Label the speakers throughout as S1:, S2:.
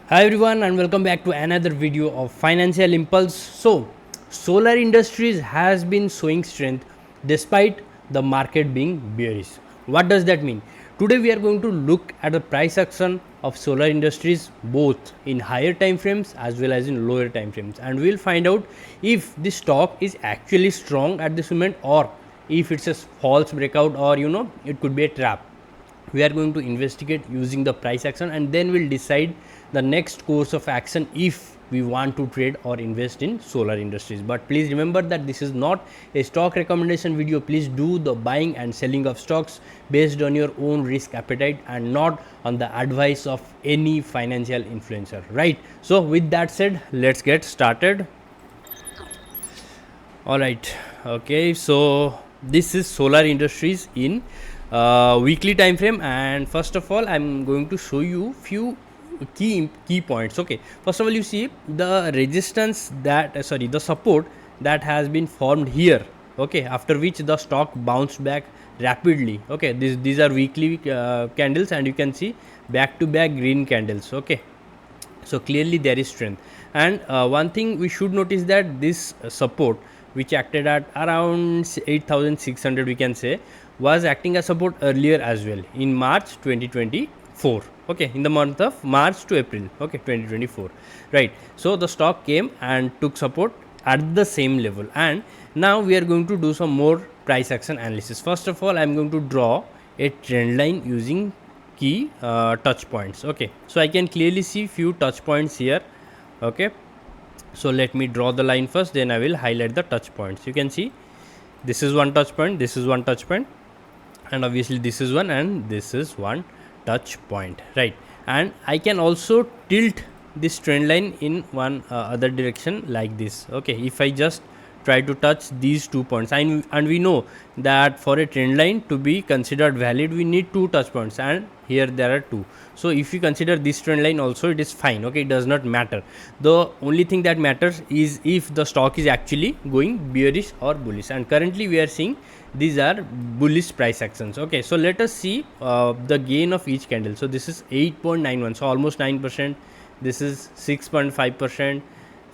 S1: Hi everyone and welcome back to another video of Financial Impulse. So, Solar Industries has been showing strength despite the market being bearish. What does that mean? Today we are going to look at the price action of Solar Industries both in higher time frames as well as in lower time frames, and we will find out if this stock is actually strong at this moment or if it's a false breakout, or it could be a trap. We are going to investigate using the price action, and then we'll decide the next course of action if we want to trade or invest in Solar Industries. But please remember that this is not a stock recommendation video. Please do the buying and selling of stocks based on your own risk appetite and not on the advice of any financial influencer, right? So with that said, let's get started. All right, okay, so this is Solar Industries in weekly time frame, and first of all I'm going to show you few key points. Okay, first of all, you see the resistance that the support that has been formed here, okay, after which the stock bounced back rapidly. Okay, these are weekly candles, and you can see back to back green candles. Okay, so clearly there is strength, and one thing we should notice that this support which acted at around 8600, we can say, was acting as support earlier as well in March 2024. Okay, in the month of March to April, okay, 2024, right? So the stock came and took support at the same level, and now we are going to do some more price action analysis. First of all, I'm going to draw a trend line using key touch points. Okay, so I can clearly see few touch points here. Okay, so let me draw the line first, then I will highlight the touch points. You can see this is one touch point, this is one touch point, and obviously this is one, and this is one touch point, right? And I can also tilt this trend line in one other direction like this. Okay, if I just try to touch these 2 points, and we know that for a trend line to be considered valid we need two touch points, and here there are two. So if you consider this trend line also, it is fine. Okay, it does not matter. The only thing that matters is if the stock is actually going bearish or bullish, and currently we are seeing these are bullish price actions. Okay, so let us see the gain of each candle. So this is 8.91, so almost 9%. This is 6.5%,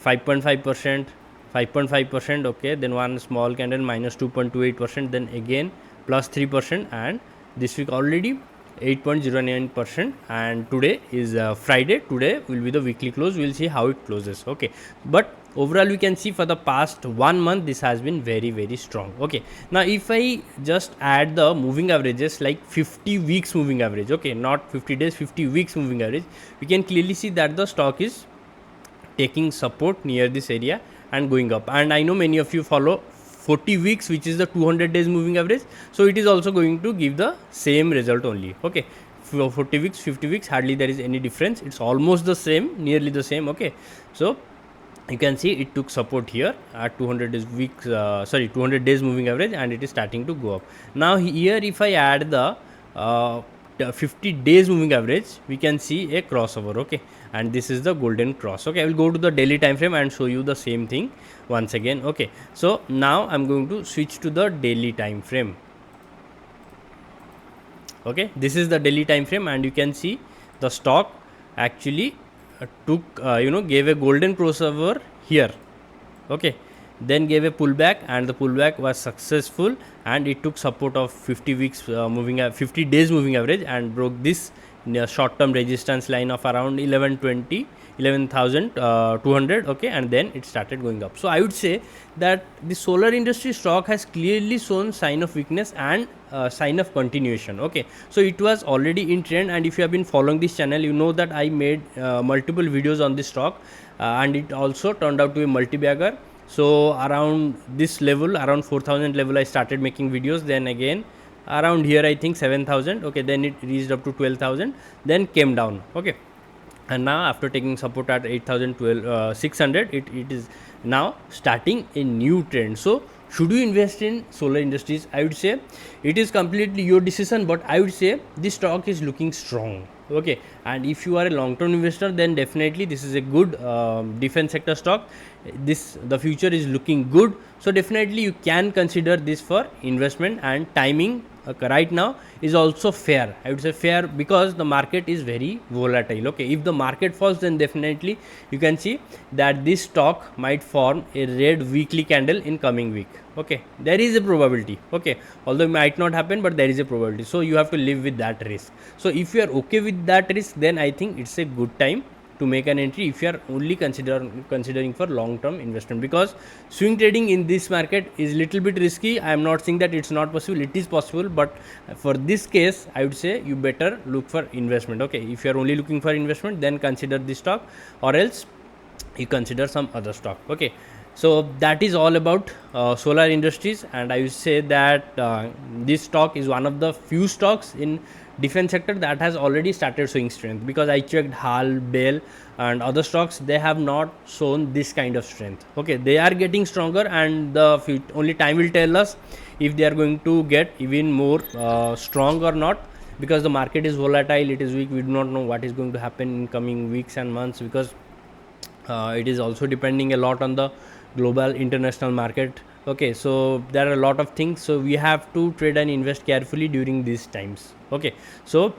S1: 5.5%, 5.5%. Okay, then one small candle minus 2.28%, then again plus 3%, and this week already 8.09%, and today is Friday. Today will be the weekly close. We'll see how it closes. Okay, but overall we can see for the past 1 month this has been very strong. Okay, now if I just add the moving averages, like 50 weeks moving average, okay, not 50 days, 50 weeks moving average, we can clearly see that the stock is taking support near this area and going up. And I know many of you follow 40 weeks, which is the 200 days moving average, so it is also going to give the same result only. Okay, for 40 weeks, 50 weeks, hardly there is any difference. It's almost the same, nearly the same. Okay, so you can see it took support here at 200 days 200 days moving average, and it is starting to go up. Now here if I add the 50 days moving average, we can see a crossover. Okay, and this is the golden cross. Okay, I will go to the daily time frame and show you the same thing once again. Okay, so now I'm going to switch to the daily time frame. Okay, this is the daily time frame, and you can see the stock actually took gave a golden crossover here. Okay, then gave a pullback, and the pullback was successful, and it took support of 50 weeks 50 days moving average, and broke this short term resistance line of around 11,200. Okay, and then it started going up. So I would say that the solar industry stock has clearly shown sign of weakness and sign of continuation. Okay, so it was already in trend, and if you have been following this channel, you know that I made multiple videos on this stock, and it also turned out to be multi-bagger. So around this level, around 4000 level, I started making videos. Then again around here I think 7000. Okay, then it reached up to 12,000, then came down. Okay, and now after taking support at 600, it is now starting a new trend. So should you invest in solar industries? I would say it is completely your decision, but I would say this stock is looking strong. Okay, And if you are a long term investor, then definitely this is a good defense sector stock. The future is looking good, so definitely you can consider this for investment. And timing right now is also fair, I would say fair, because the market is very volatile. Okay, if the market falls, then definitely you can see that this stock might form a red weekly candle in coming week. Okay, there is a probability. Okay, although it might not happen, but there is a probability, so you have to live with that risk. So if you are okay with that risk, then I think it's a good time to make an entry if you are only considering for long term investment, because swing trading in this market is little bit risky. I am not saying that it's not possible, it is possible, but for this case I would say you better look for investment. Okay, if you are only looking for investment, then consider this stock, or else you consider some other stock. Okay, so that is all about Solar Industries, and I would say that this stock is one of the few stocks in defense sector that has already started showing strength, because I checked HAL, BEL and other stocks, they have not shown this kind of strength. Okay, they are getting stronger, and only time will tell us if they are going to get even more strong or not, because the market is volatile, it is weak, we do not know what is going to happen in coming weeks and months, because it is also depending a lot on the global international market. Okay, so there are a lot of things, so we have to trade and invest carefully during these times. Okay, so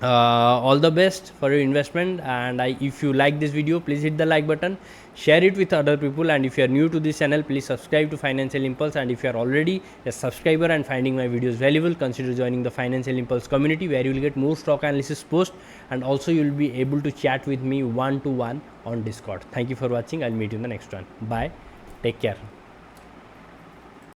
S1: all the best for your investment, and if you like this video, please hit the like button, share it with other people, and if you are new to this channel, please subscribe to Financial Impulse. And if you are already a subscriber and finding my videos valuable, consider joining the Financial Impulse community, where you will get more stock analysis posts, and also you will be able to chat with me one to one on Discord. Thank you for watching. I'll meet you in the next one. Bye, take care.